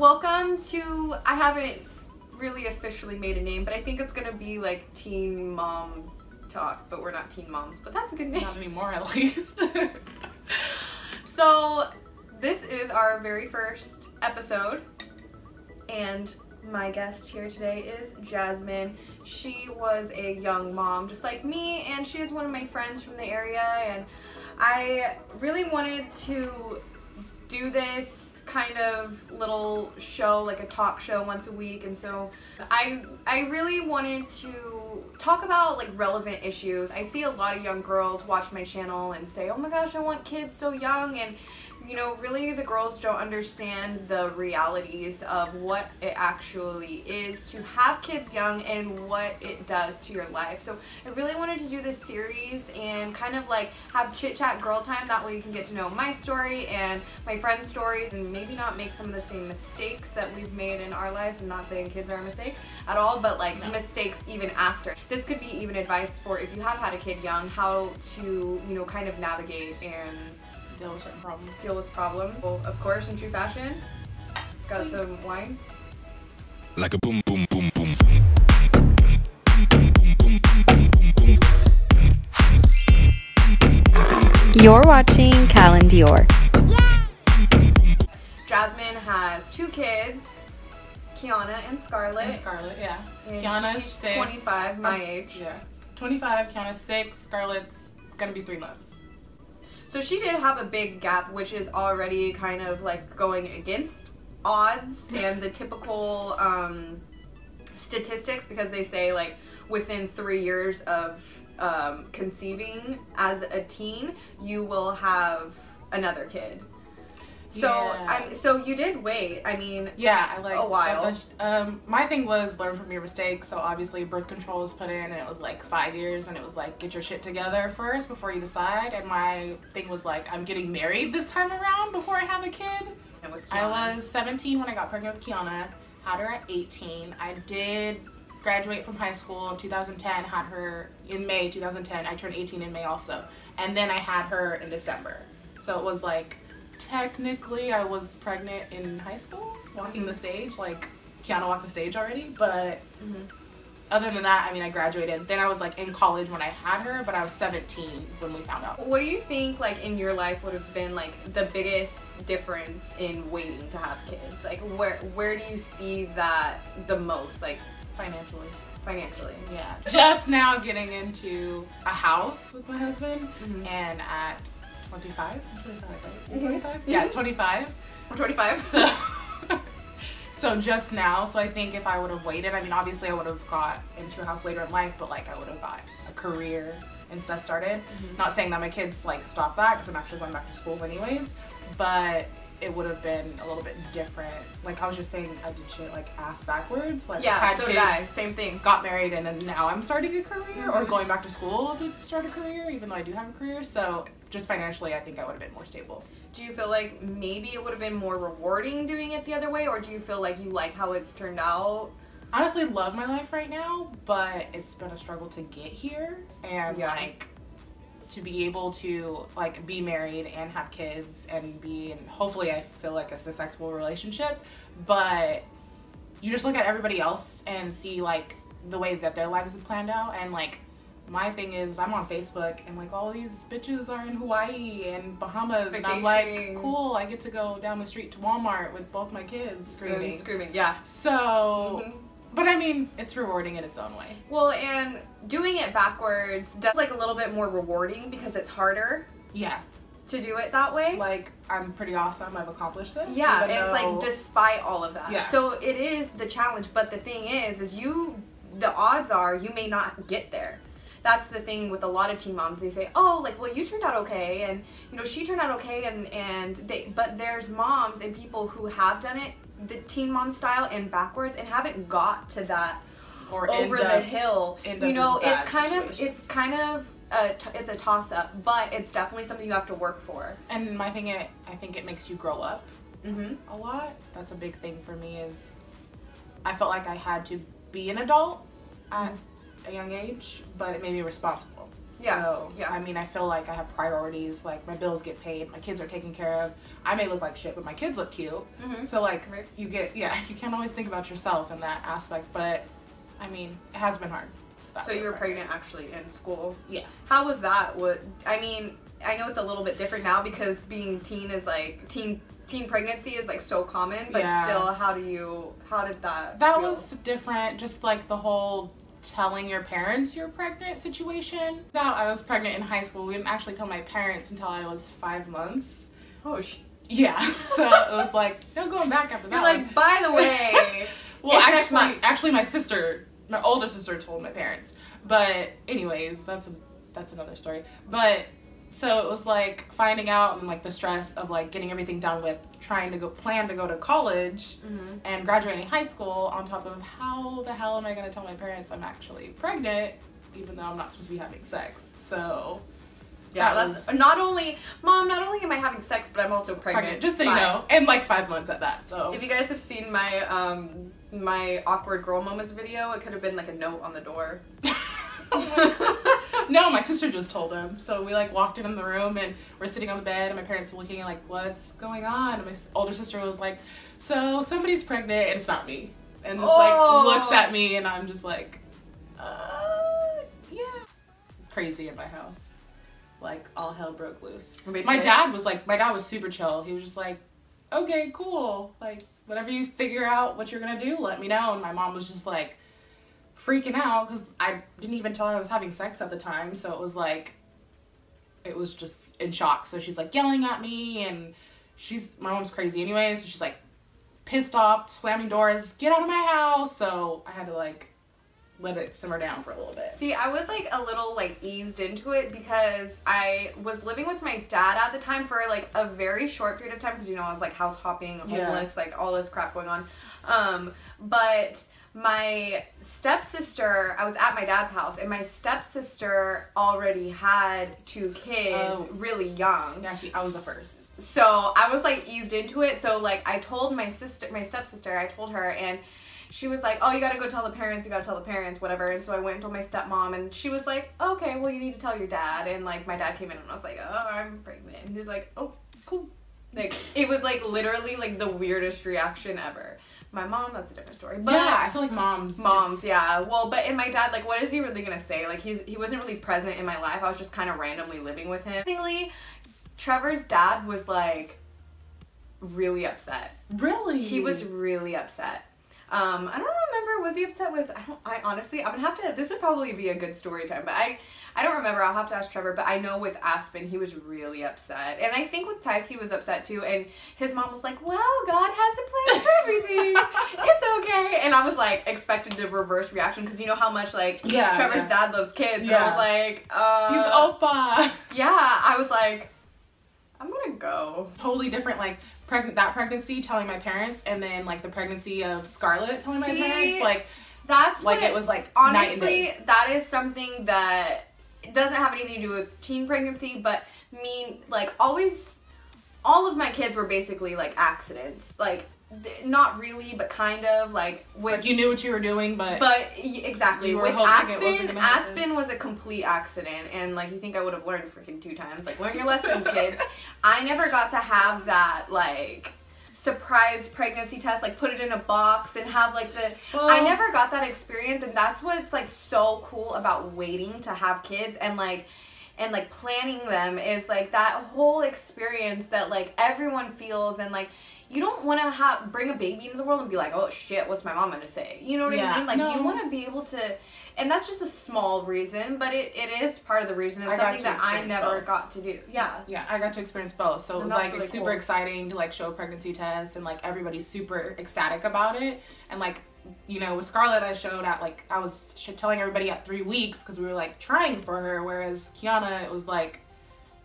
Welcome to, I haven't really officially made a name, but I think it's gonna be like Teen Mom Talk, but we're not teen moms, but that's a good name. Not anymore, at least. So this is our very first episode, and my guest here today is Jasmine. She was a young mom just like me, and she is one of my friends from the area, and I really wanted to do this kind of little show, like a talk show once a week, and so I really wanted to talk about like relevant issues. I see a lot of young girls watch my channel and say, oh my gosh, I want kids so young, and you know, really the girls don't understand the realities of what it actually is to have kids young and what it does to your life. So I really wanted to do this series and kind of like have chit chat girl time. That way you can get to know my story and my friends' stories and maybe not make some of the same mistakes that we've made in our lives. I'm not saying kids are a mistake at all, but like mistakes even after. This could be even advice for if you have had a kid young, how to, you know, kind of navigate and deal with certain problems. Well, of course, in true fashion, got some wine. Like a boom, boom, boom, boom. You're watching Kallan Dior. Jasmine has 2 kids, Kiana and Scarlett. Yeah. And Kiana's she's 6. 25, my age. Yeah. 25, Kiana's 6, Scarlett's gonna be 3 months. So she did have a big gap, which is already kind of like going against odds and the typical statistics, because they say like within 3 years of conceiving as a teen, you will have another kid. So yeah. So you did wait. I mean, yeah, I like a while. My thing was learn from your mistakes. So obviously birth control was put in, and it was like 5 years, and it was like get your shit together first before you decide. And my thing was like I'm getting married this time around before I have a kid. I was 17 when I got pregnant with Kiana. Had her at 18. I did graduate from high school in 2010. Had her in May 2010. I turned 18 in May also, and then I had her in December. So it was like, technically I was pregnant in high school, walking the stage, like Kiana walked the stage already, but other than that, I mean, I graduated. Then I was like in college when I had her, but I was 17 when we found out. What do you think like in your life would have been like the biggest difference in waiting to have kids? Like where do you see that the most, like Financially. Yeah. Just now getting into a house with my husband, and at 25? 25, right? 25? Yeah, 25. I'm 25. So just now, so I think if I would have waited, I mean, obviously I would have got into a house later in life, but like I would have got a career and stuff started. Not saying that my kids like stop that, because I'm actually going back to school anyways, but it would have been a little bit different. Like I was just saying, I did shit like ass backwards. Like yeah, I had so kids, did I. Same thing. Got married, and then now I'm starting a career or going back to school to start a career, even though I do have a career. So just financially, I think I would have been more stable. Do you feel like maybe it would have been more rewarding doing it the other way, or do you feel like you like how it's turned out? Honestly, love my life right now, but it's been a struggle to get here, and like to be able to like be married and have kids and be, and hopefully I feel like a successful relationship, but you just look at everybody else and see like the way that their lives have planned out, and like my thing is I'm on Facebook and like all these bitches are in Hawaii and Bahamas, and I'm like, cool, I get to go down the street to Walmart with both my kids screaming. Yeah. So but I mean, it's rewarding in its own way. Well, and doing it backwards does like a little bit more rewarding because it's harder. Yeah. To do it that way. Like, I'm pretty awesome, I've accomplished this. Yeah, it's like despite all of that. Yeah. So it is the challenge, but the thing is the odds are you may not get there. That's the thing with a lot of teen moms. They say, oh, like, well, you turned out okay, and you know, she turned out okay, but there's moms and people who have done it the teen mom style and backwards and haven't got to that or over the hill. You know, it's kind of it's a toss up, but it's definitely something you have to work for. And my thing, I think it makes you grow up a lot. That's a big thing for me. Is I felt like I had to be an adult at a young age, but it made me responsible. Yeah. So, Yeah. I mean, I feel like I have priorities. Like, my bills get paid, my kids are taken care of. I may look like shit, but my kids look cute. So, like, you can't always think about yourself in that aspect. But, I mean, it has been hard. So you were pregnant actually in school. Yeah. How was that? I mean, I know it's a little bit different now because being teen is like teen pregnancy is like so common, but still, how did that That feel? was different. Just like the whole telling your parents you're pregnant situation. Now, I was pregnant in high school. We didn't actually tell my parents until I was 5 months. Oh, yeah. So it was like no going back after that. You're like, by the way. Well, actually, my older sister told my parents. But anyways, that's another story. But so it was like finding out and like the stress of like getting everything done with trying to plan to go to college and graduating high school on top of how the hell am I going to tell my parents I'm actually pregnant even though I'm not supposed to be having sex. So yeah, that's not only am I having sex, but I'm also pregnant. Just so you know, and like 5 months at that. So if you guys have seen my my awkward girl moments video, it could have been like a note on the door. No, my sister just told him. So we like walked in the room and we're sitting on the bed and my parents were looking like, what's going on? And my older sister was like, so somebody's pregnant and it's not me. And just like looks at me and I'm just like, yeah. Crazy in my house. Like all hell broke loose. My dad was super chill. He was just like, okay, cool. Like whatever you figure out what you're gonna do, let me know. And my mom was just like, freaking out because I didn't even tell her I was having sex at the time, so it was just in shock. So she's like yelling at me, and my mom's crazy anyway, so she's like pissed off, slamming doors, get out of my house. So I had to like let it simmer down for a little bit. See, I was like a little like eased into it because I was living with my dad at the time for like a very short period of time because I was like house hopping, homeless, like all this crap going on. But my stepsister, I was at my dad's house, and my stepsister already had 2 kids really young. Yeah, see, I was the first. So I was like eased into it. So like I told my stepsister, I told her, and she was like, oh, you gotta go tell the parents, whatever. And so I went and told my stepmom, and she was like, okay, well, you need to tell your dad. And like my dad came in, and I was like, oh, I'm pregnant. And he was like, oh, cool. Like it was like literally like the weirdest reaction ever. My mom, that's a different story. But yeah, I feel like moms, yeah. Well, but in my dad, like, what is he really gonna say? Like, he wasn't really present in my life. I was just kind of randomly living with him. Basically, Trevor's dad was like really upset. Really? He was really upset. I don't remember. Was he upset with? I honestly, I'm gonna have to. This would probably be a good story time, but I don't remember. I'll have to ask Trevor. But I know with Aspen, he was really upset, and I think with Tice, he was upset too. And his mom was like, "Well, God has a plan for everything. It's okay." And I was like expected the reverse reaction because you know how much like Trevor's dad loves kids. And I was like, he's oppa. Yeah, I was like, I'm gonna go. Totally different, like. That pregnancy telling my parents, and then like the pregnancy of Scarlett telling my parents, like that's like it was like honestly night and day. That is something that doesn't have anything to do with teen pregnancy, but like always all of my kids were basically like accidents, like not really, but kind of like with like you knew what you were doing, but exactly with Aspen was a complete accident, and like you think I would have learned freaking 2 times, like learn your lesson, kids. I never got to have that like surprise pregnancy test, like put it in a box and have like I never got that experience, and that's what's like so cool about waiting to have kids and like planning them is like that whole experience that like everyone feels, and like you don't want to bring a baby into the world and be like, oh shit, what's my mom gonna say? You know what I mean? Like you want to be able to, and that's just a small reason, but it is part of the reason. It's something that I never got to do. Yeah, I got to experience both, so it was like really super exciting to like show a pregnancy test, and like everybody's super ecstatic about it, and like you know with Scarlett I showed at like I was telling everybody at 3 weeks because we were like trying for her, whereas Kiana it was like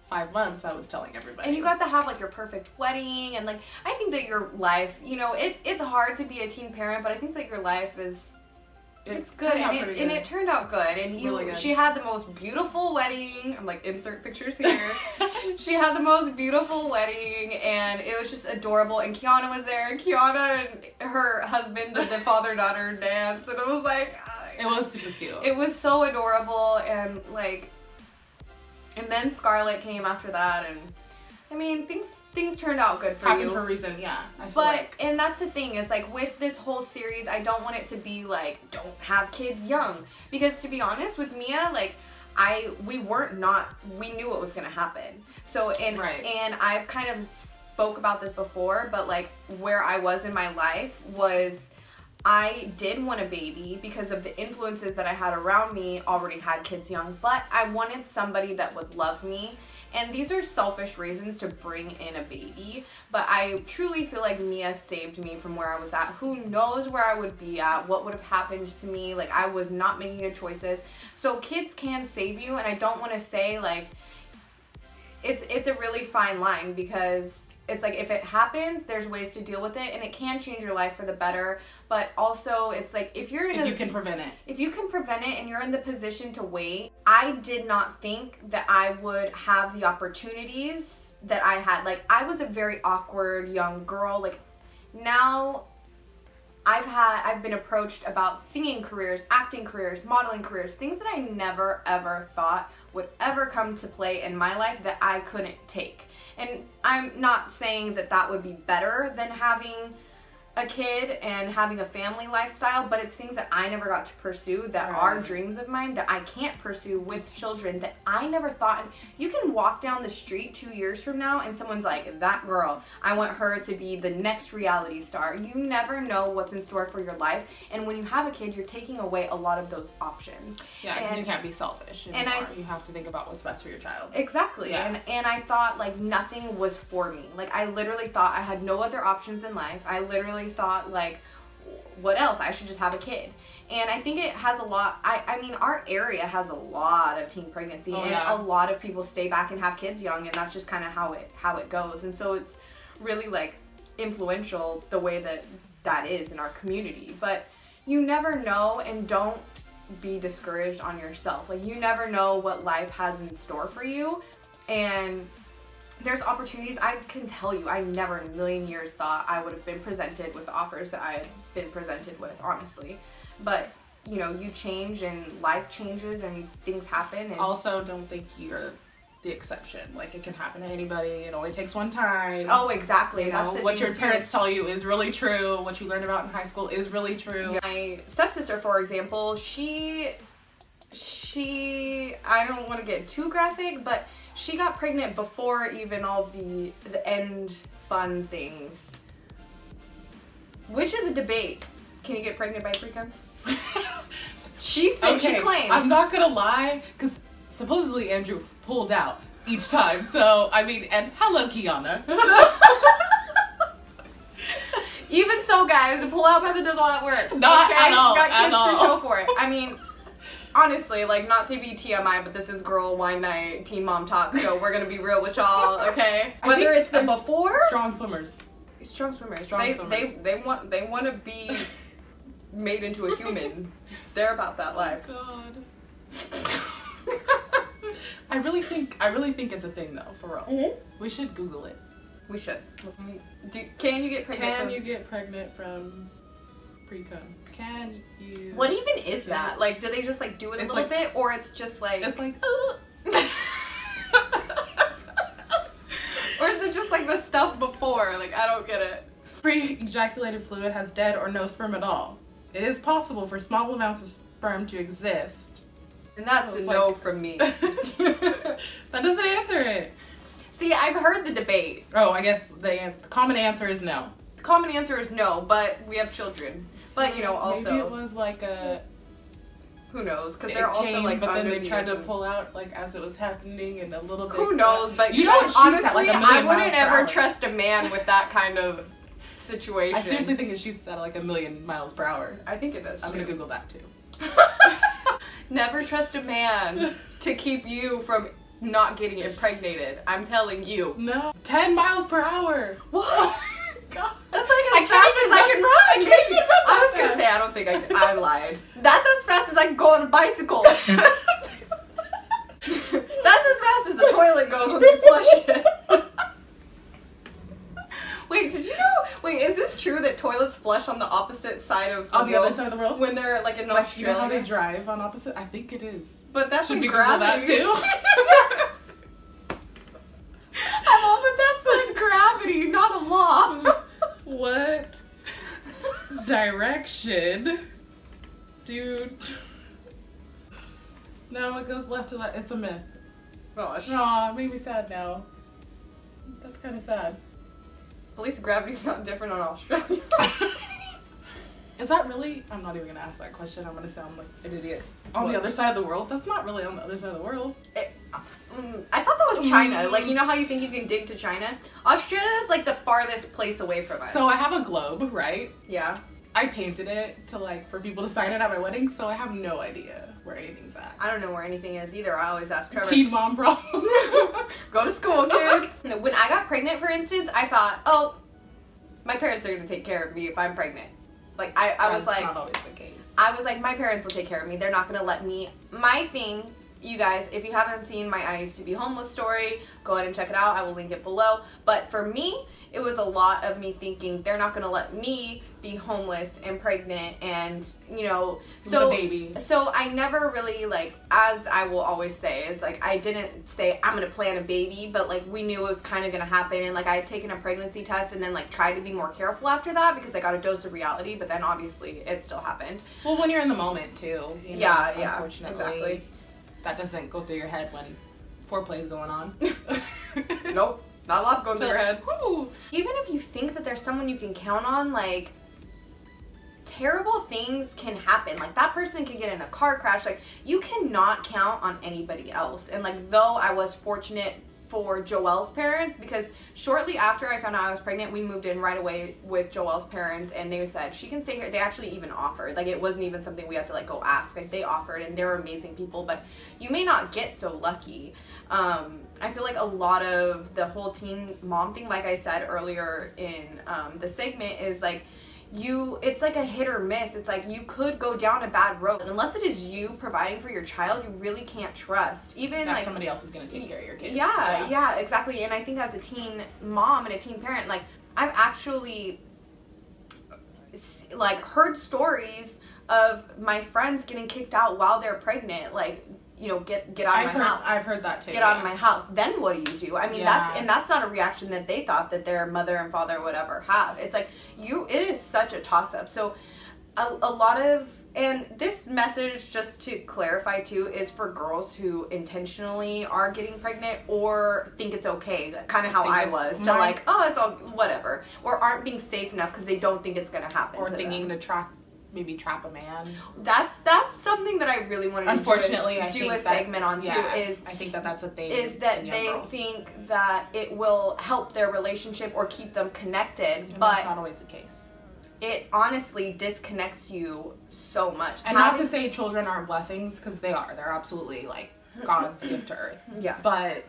5 months I was telling everybody. And you got to have like your perfect wedding, and like I think that your life, you know, it's hard to be a teen parent, but I think that your life is it's good, and it turned out good, and really good. She had the most beautiful wedding. I'm like insert pictures here. She had the most beautiful wedding, and it was just adorable, and Kiana was there, and Kiana and her husband did the father-daughter dance, and it was like it was super cute. It was so adorable, and like And then Scarlett came after that, and I mean, things turned out good for you. Happened for a reason, yeah. And that's the thing is, like, with this whole series, I don't want it to be like, don't have kids young, because to be honest with Mia, like, we knew what was gonna happen. So and I've kind of spoke about this before, but like where I was in my life was I did want a baby because of the influences that I had around me already had kids young, but I wanted somebody that would love me. And these are selfish reasons to bring in a baby, but I truly feel like Mia saved me from where I was at. Who knows where I would be at, what would have happened to me. Like, I was not making good choices. So kids can save you, and I don't want to say, like, it's a really fine line, because it's like, if it happens, there's ways to deal with it, and it can change your life for the better. But also, it's like, if you can prevent it. If you can prevent it and you're in the position to wait, I did not think that I would have the opportunities that I had. Like, I was a very awkward young girl. Like, now I've been approached about singing careers, acting careers, modeling careers, things that I never ever thought would ever come to play in my life that I couldn't take. And I'm not saying that that would be better than having a kid and having a family lifestyle, but it's things that I never got to pursue that are dreams of mine that I can't pursue with children that I never thought. And you can walk down the street 2 years from now and someone's like, that girl, I want her to be the next reality star. You never know what's in store for your life, and when you have a kid, you're taking away a lot of those options. Yeah, because you can't be selfish anymore. And you have to think about what's best for your child. Exactly. Yeah. And I thought, like, nothing was for me. Like, I literally thought I had no other options in life. I literally thought, like, what else? I should just have a kid. And I think it has a lot, I mean, our area has a lot of teen pregnancy, a lot of people stay back and have kids young, and that's just kind of how it goes. And so it's really, like, influential the way that is in our community. But you never know, and don't be discouraged on yourself. Like, you never know what life has in store for you, and there's opportunities. I can tell you, I never in a million years thought I would have been presented with the offers that I had been presented with, honestly. But, you know, you change and life changes and things happen. And also, don't think you're the exception. Like, it can happen to anybody. It only takes one time. Oh, exactly. You know, what your parents tell you is really true. What you learned about in high school is really true. Yeah. My stepsister, for example, she I don't want to get too graphic, but she got pregnant before even all the end fun things, which is a debate. Can you get pregnant by pre-cum? She said, she claims. I'm not gonna lie, because supposedly Andrew pulled out each time. So I mean, and hello, Kiana. Even so, guys, the pull-out method does all that work. Not at all. Got kids to show for it. I mean, honestly, like, not to be TMI, but this is Girl Wine Night Teen Mom Talk, so we're gonna be real with y'all, okay? Whether it's the before, strong swimmers. They want to be made into a human. They're about that life. God. I really think it's a thing, though, for real. Mm-hmm. We should Google it. We should. Can you get pregnant? Can you get pregnant from pre-cum? Can you? What even is that? Like, do they just, like, do it a little bit, or it's just like? It's like. Or is it just like the stuff before? Like, I don't get it. Pre-ejaculated fluid has dead or no sperm at all. It is possible for small amounts of sperm to exist. And that's a no from me. That doesn't answer it. See, I've heard the debate. Oh, I guess the common answer is no. The common answer is no, but we have children. But, you know, also. Maybe it was like a... Who knows? Because they're also like but under then they tried to pull out like as it was happening and a little bit. Who knows? But you don't honestly, at like I wouldn't ever trust a man with that kind of situation. I seriously think it shoots at like 1,000,000 miles per hour. I think it does. I'm gonna Google that too. Never trust a man to keep you from not getting impregnated. I'm telling you. No. 10 miles per hour. What? God. That's like as fast as I can run. I can't even run. I was gonna say I don't think I lied. That's as fast as I can go on a bicycle. That's as fast as the toilet goes when you flush it. Wait, did you know? Wait, is this true that toilets flush on the opposite side of the on the other side of the world when they're like in like, Australia? You know how they drive on opposite? I think it is. But that's should we Google that too? What direction? Dude. No, it goes left to left. It's a myth. Gosh. Aw, it made me sad now. That's kind of sad. At least gravity's not different on Australia. Is that really? I'm not even gonna ask that question. I'm gonna sound like an idiot. On the other side of the world? That's not really on the other side of the world. I thought that was China. Like, you know how you think you can dig to China? Australia's like the farthest place away from us. So I have a globe, right? Yeah. I painted it to like for people to sign it at my wedding, so I have no idea where anything's at. I don't know where anything is either. I always ask Trevor. Teen mom problem. Go to school, kids. When I got pregnant, for instance, I thought, oh, my parents are gonna take care of me if I'm pregnant. Like, I was like, that's not always the case. I was like, my parents will take care of me. They're not gonna let me. My thing, you guys, if you haven't seen my I Used to Be Homeless story, go ahead and check it out. I will link it below. But for me, it was a lot of me thinking they're not gonna let me be homeless and pregnant and, you know, so with a baby. So I never really, like, as I will always say, is like, I didn't say I'm gonna plan a baby, but like we knew it was kind of gonna happen, and like I had taken a pregnancy test and then like tried to be more careful after that because I got a dose of reality, but then obviously it still happened. Well, when you're in the moment too. You know, Yeah, unfortunately, exactly. That doesn't go through your head when foreplay is going on. Nope. Not a lot's going through your head. Woo. Even if you think that there's someone you can count on, like, terrible things can happen. Like, that person can get in a car crash. Like, you cannot count on anybody else. And, like, though I was fortunate for Joelle's parents, because shortly after I found out I was pregnant, we moved in right away with Joelle's parents, and they said she can stay here. They actually even offered. Like, it wasn't even something we had to, like, go ask. Like, they offered, and they're amazing people, but you may not get so lucky. I feel like a lot of the whole teen mom thing, like I said earlier in the segment, is like it's like a hit or miss. It's like you could go down a bad road. And unless it is you providing for your child, you really can't trust. Even that like somebody else is going to take care of your kids. Yeah, exactly. And I think as a teen mom and a teen parent, like I've actually like heard stories of my friends getting kicked out while they're pregnant. Like, you know, get out of my house. I've heard that too. Get out of my house. Then what do you do? I mean, that's not a reaction that they thought that their mother and father would ever have. It's like it is such a toss up. So a lot of, and this message, just to clarify too, is for girls who intentionally are getting pregnant or think it's okay, kind of how I was, to like, oh, it's all whatever, or aren't being safe enough because they don't think it's gonna happen, or to thinking them. to maybe trap a man. That's something that I really wanted to do a segment on too. Is I think that's a thing. Is that they think that it will help their relationship or keep them connected, and but that's not always the case. It honestly disconnects you so much. And not to say children aren't blessings, because they are. They're absolutely like God's gift to earth. Yeah. But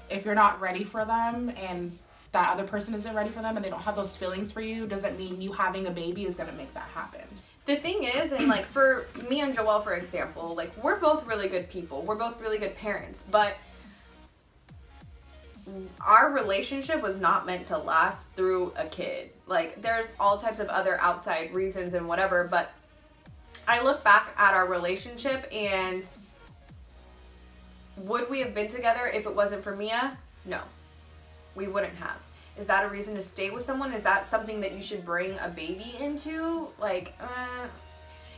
if you're not ready for them, and that other person isn't ready for them, and they don't have those feelings for you, doesn't mean you having a baby is going to make that happen. The thing is, and like for me and Joelle, for example, like we're both really good people. We're both really good parents, but our relationship was not meant to last through a kid. Like there's all types of other outside reasons and whatever, but I look back at our relationship, and would we have been together if it wasn't for Mia? No. We wouldn't have. Is that a reason to stay with someone? Is that something that you should bring a baby into? Like,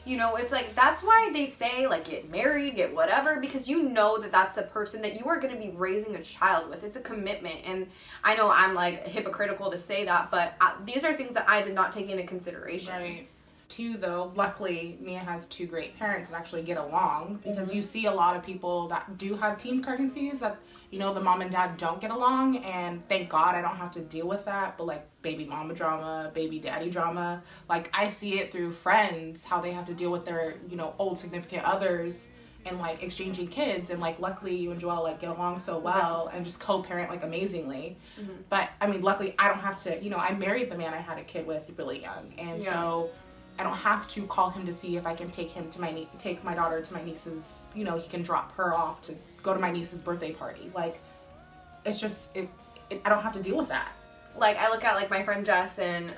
you know, it's like, that's why they say, like, get married, get whatever, because you know that that's the person that you are going to be raising a child with. It's a commitment, and I know I'm, like, hypocritical to say that, but these are things that I did not take into consideration. Right. Too, though, luckily, Mia has two great parents that actually get along, because you see a lot of people that do have teen pregnancies that, you know, the mom and dad don't get along, and thank God I don't have to deal with that, but like baby mama drama, baby daddy drama, like I see it through friends, how they have to deal with their, you know, old significant others and like exchanging kids, and like luckily you and Joelle like get along so well and just co-parent like amazingly. But I mean, luckily I don't have to, you know, I married the man I had a kid with really young, and so I don't have to call him to see if I can take him to take my daughter to my niece's, you know, he can drop her off to go to my niece's birthday party. Like, it's just, I don't have to deal with that. Like, I look at, like, my friend Jess and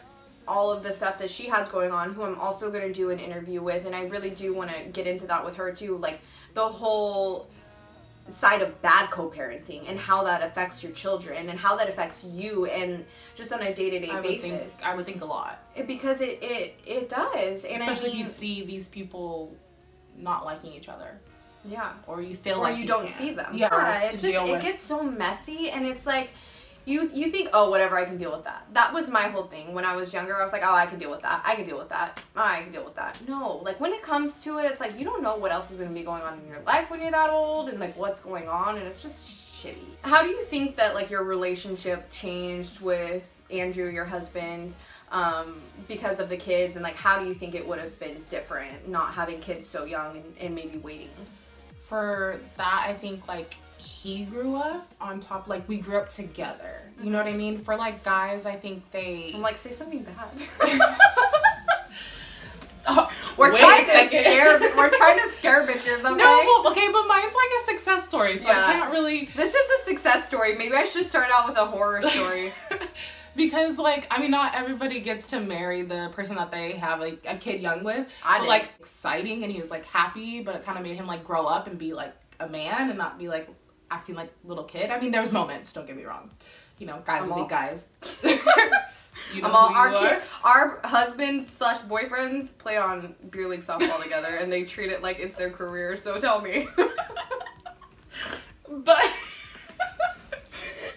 all of the stuff that she has going on, who I'm also going to do an interview with, and I really do want to get into that with her, too. Like, the whole side of bad co-parenting and how that affects your children and how that affects you and just on a day-to-day basis. I would think a lot. Because it does. And especially if you see these people not liking each other. Yeah. Or you feel or like you don't see them. Yeah. It's just, it gets so messy, and it's like, you think, oh, whatever, I can deal with that. That was my whole thing. When I was younger, I was like, oh, I can deal with that. I can deal with that. Oh, I can deal with that. No. Like, when it comes to it, it's like, you don't know what else is going to be going on in your life when you're that old, and, like, what's going on, and it's just shitty. How do you think that, like, your relationship changed with Andrew, your husband, because of the kids, and, like, how do you think it would have been different not having kids so young and maybe waiting? For that, I think, like, he grew up on top, like, we grew up together. You know what I mean? For, like, guys, I think they... I'm like, say something bad. We're trying to scare bitches, okay? No, okay, but mine's like a success story, so I can't really... This is a success story. Maybe I should start out with a horror story. Because, like, I mean, not everybody gets to marry the person that they have, like, a kid young with. I did. Like, exciting, and he was, like, happy, but it kind of made him, like, grow up and be, like, a man and not be, like, acting like a little kid. I mean, there was moments, don't get me wrong. You know, guys will be guys. You know our husbands / boyfriends play on beer league softball together, and they treat it like it's their career, so tell me. But...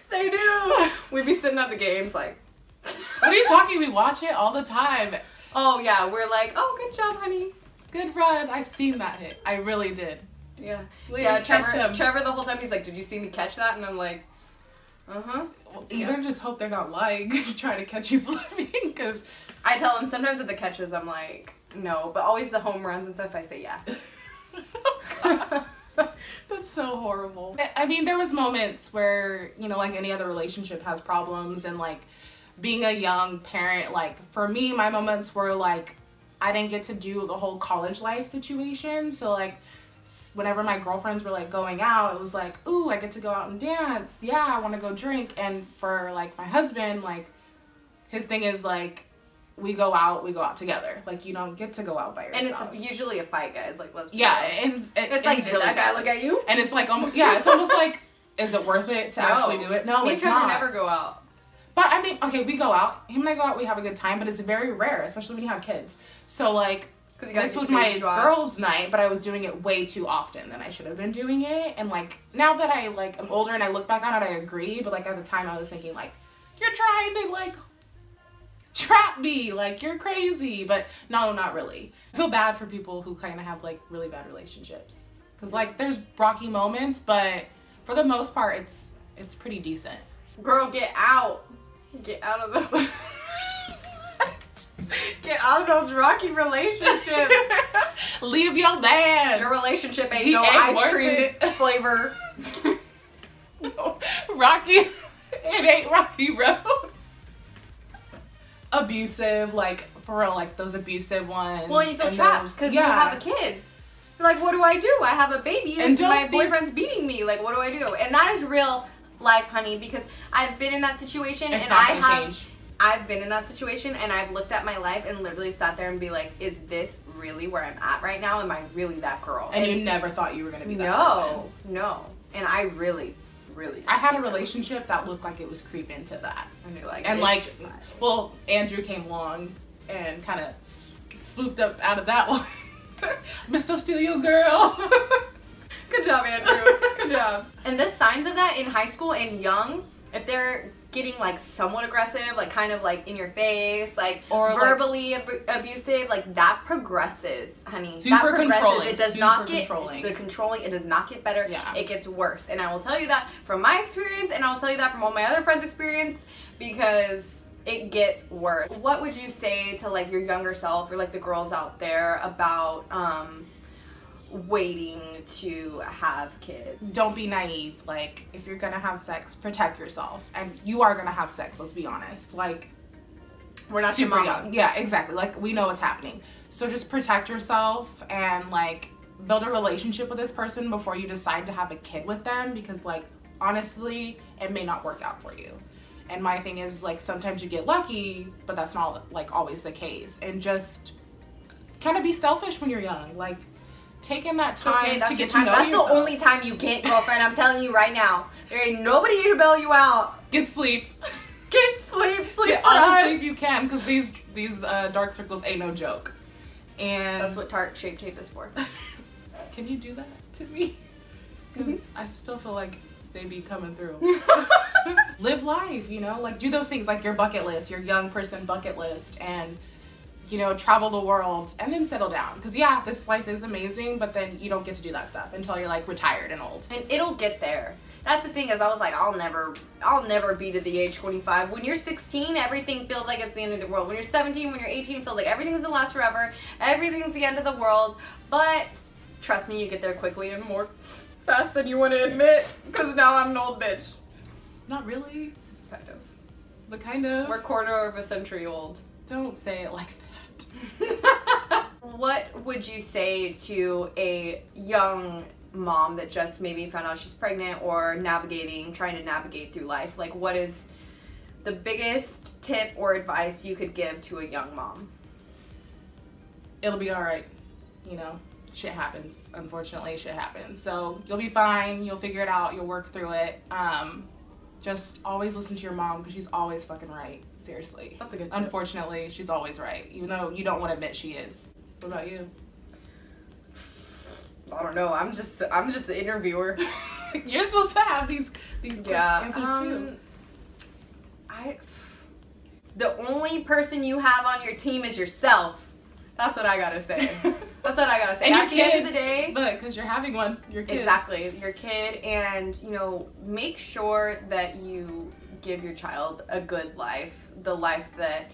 They do. We'd be sitting at the games like... What are you talking? We watch it all the time. Oh, yeah. We're like, oh, good job, honey. Good run. I seen that hit. I really did. Yeah. Yeah, Trevor the whole time, he's like, did you see me catch that? And I'm like, uh-huh. Well, you better just hope they're not lying, trying to catch you slipping, because... I tell them sometimes with the catches, I'm like, no. But always the home runs and stuff, I say yeah. That's so horrible. I mean, there was moments where, you know, like any other relationship has problems, and like being a young parent, like for me, my moments were like, I didn't get to do the whole college life situation. So like whenever my girlfriends were like going out, it was like, ooh, I get to go out and dance. Yeah, I want to go drink. And for like my husband, like his thing is like, we go out together. Like, you don't get to go out by yourself. And it's usually a fight, guys. Like, let's be real. It's like, did that guy look at you? And it's like, almost, yeah, it's almost like, is it worth it to actually do it? No, it's not. Me and Trevor never go out. But, I mean, okay, we go out. Him and I go out, we have a good time, but it's very rare, especially when you have kids. So, like, this was my girls' night, but I was doing it way too often than I should have been doing it. And, like, now that I, like, I'm older and I look back on it, I agree. But, like, at the time, I was thinking, like, you're trying to, like, trap me, like, you're crazy. But no, not really. I feel bad for people who kind of have like really bad relationships, because like there's rocky moments, but for the most part it's pretty decent. Girl, get out of the get out of those rocky relationships. Leave your man. Your relationship ain't no ice cream flavor. No, Rocky, it ain't Rocky Road. Abusive, like, for real, like, those abusive ones. Well, you feel trapped because you have a kid. You're like, what do I do? I have a baby and my boyfriend's beating me. Like, what do I do? And that is real life, honey, because I've been in that situation I've been in that situation and I've looked at my life and literally sat there and be like, is this really where I'm at right now? Am I really that girl? And you never thought you were going to be that person. No. And I really I had a relationship that looked like it was creeping to that. And you're like, and like, well, Andrew came along and kind of swooped up out of that one. Missed up steal your girl. Good job, Andrew. Good job. And the signs of that in high school and young, if they're getting like somewhat aggressive, like kind of like in your face, like or verbally abusive, like that progresses, honey. Super that progresses. Controlling. It does not get the controlling. It does not get better. Yeah. It gets worse. And I will tell you that from my experience, and I will tell you that from all my other friends' experience, because it gets worse. What would you say to like your younger self or like the girls out there about waiting to have kids? Don't be naive. Like, if you're gonna have sex, protect yourself. And you are gonna have sex, let's be honest. Like, we're not super young. Yeah, exactly. Like, we know what's happening. So just protect yourself and like build a relationship with this person before you decide to have a kid with them, because like honestly, it may not work out for you. And my thing is, like, sometimes you get lucky, but that's not like always the case. And just kind of be selfish when you're young. Like, taking that time to get to time. know That's yourself. the only time you can't, girlfriend. I'm telling you right now. There ain't nobody here to bail you out. Get sleep. Get sleep. Sleep Get for all the us. sleep you can, because these dark circles ain't no joke. And That's what Tarte Shape Tape is for. can you do that to me? Because I still feel like they be coming through. Live life, you know, like do those things like your bucket list, your young person bucket list, and you know, travel the world and then settle down. Because yeah, this life is amazing, but then you don't get to do that stuff until you're like retired and old. And it'll get there. That's the thing, is I was like, I'll never be to the age 25. When you're 16, everything feels like it's the end of the world. When you're 17, when you're 18, it feels like everything's gonna last forever. Everything's the end of the world. But trust me, you get there quickly and more fast than you want to admit. Because now I'm an old bitch. Not really, Kind of. but kind of. We're quarter of a century old. Don't say it like that. What would you say to a young mom that just maybe found out she's pregnant or trying to navigate through life? Like, what is the biggest tip or advice you could give to a young mom? It'll be all right. You know, shit happens. Unfortunately, shit happens. So you'll be fine. You'll figure it out. You'll work through it. Just always listen to your mom, because she's always fucking right. Seriously. That's a good tip. Unfortunately, she's always right, even though you don't want to admit she is. What about you? I don't know. I'm just the interviewer. You're supposed to have these answers too. The only person you have on your team is yourself. That's what I gotta say. That's what I gotta say. And At the end of the day, but because you're having one, your kids. exactly, your kid, and you know, make sure that you give your child a good life, the life that.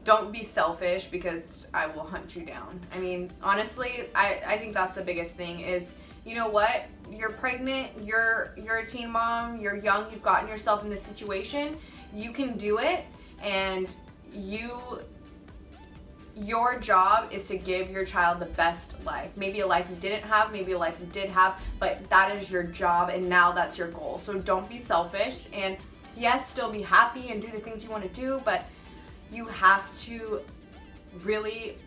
Don't be selfish, because I will hunt you down. I mean, honestly, I think that's the biggest thing is, you know what? You're pregnant, you're a teen mom, you're young, you've gotten yourself in this situation. You can do it, and your job is to give your child the best life. Maybe a life you didn't have, maybe a life you did have, but that is your job, and now that's your goal. So don't be selfish, and yes, still be happy and do the things you want to do, but you have to really,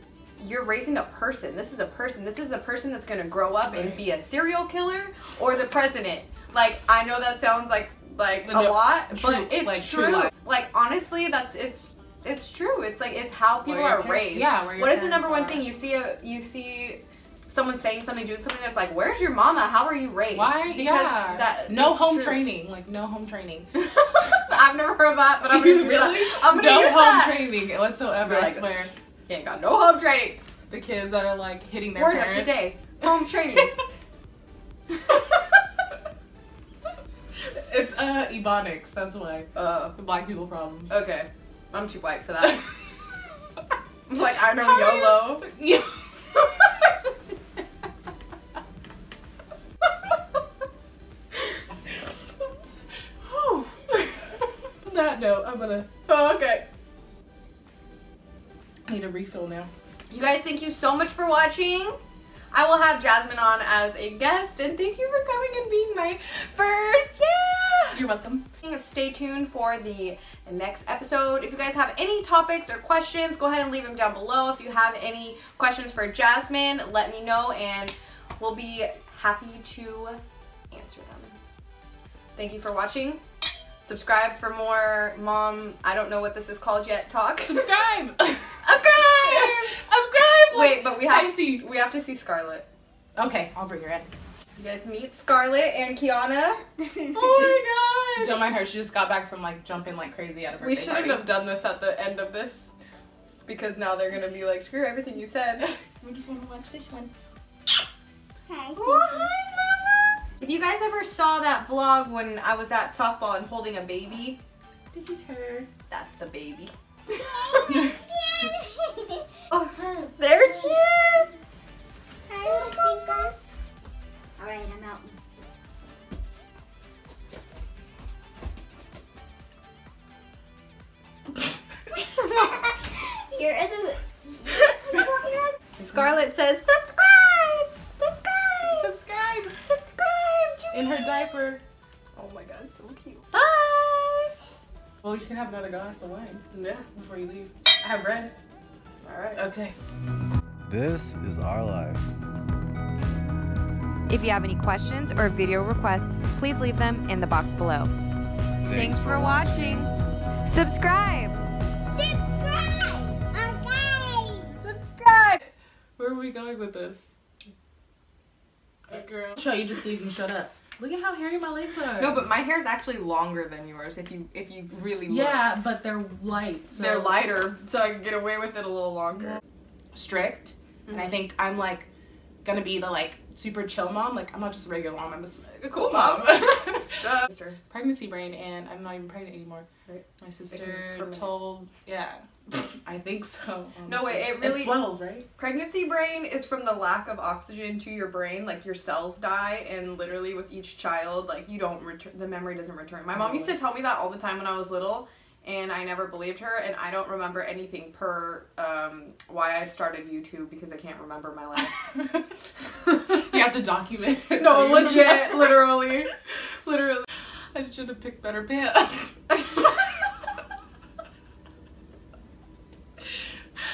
you're raising a person. This is a person. This is a person that's going to grow up and be a serial killer or the president. Like, I know that sounds like a lot, but it's like true. Like, honestly, it's true. It's like, it's how people are raised. Yeah, what is the number one thing you see someone saying something, doing something that's like, where's your mama? How are you raised? Why? Because no home training. Like, no home training. I've never heard of that, but I'm gonna use really? that. I'm gonna no use home that. training whatsoever, I swear. You ain't got no home training. The kids that are like hitting their Word parents. of the day. Home training. It's Ebonics, that's why. The black people problems. Okay. I'm too white for that. I'm like, I know YOLO. Yeah. That note, I'm gonna. Oh, okay. I need a refill now. You guys, thank you so much for watching. I will have Jasmine on as a guest, and thank you for coming and being my first. Yeah. You're welcome. Stay tuned for the next episode. If you guys have any topics or questions, go ahead and leave them down below. If you have any questions for Jasmine, let me know, and we'll be happy to answer them. Thank you for watching. Subscribe for more mom, I don't know what this is called yet, talk. Subscribe! Subscribe! Subscribe! Wait, but we have to see Scarlett. Okay, I'll bring her in. You guys meet Scarlett and Kiana. Oh my god! Don't mind her, she just got back from like jumping like crazy out of her We shouldn't have done this at the end of this, because now they're gonna be like, screw everything you said. We just want to watch this one. Hi. Oh, hi, Mama. If you guys ever saw that vlog when I was at softball and holding a baby, This is her. that's the baby. Hi, Oh, there she is. little stinkers. Alright, I'm out. You're in the... Scarlett says, subscribe! Subscribe! Subscribe! Subscribe to In her me. diaper. Oh my god, so cute. Bye! Well, you can have another glass of wine Yeah, before you leave. I have red. alright. Okay. This is our life. If you have any questions or video requests, please leave them in the box below. Thanks for watching. Subscribe! Subscribe! Okay! Subscribe! Where are we going with this? Girl. I'll show you just so you can shut up. Look at how hairy my legs are. No, but my hair is actually longer than yours if you really look. Yeah, but they're light. So. They're lighter, so I can get away with it a little longer. Strict, and I think I'm like gonna be the like super chill mom. Like I'm not just a regular mom. I'm a cool mom. Pregnancy brain, and I'm not even pregnant anymore. Right. My sister told, I think so. Honestly. No, it really swells, right? Pregnancy brain is from the lack of oxygen to your brain. Like your cells die, and literally with each child, like you don't return. The memory doesn't return. My mom used to tell me that all the time when I was little, and I never believed her. And I don't remember anything per why I started YouTube because I can't remember my life. You have to document it. No, legit, literally. I should have picked better pants.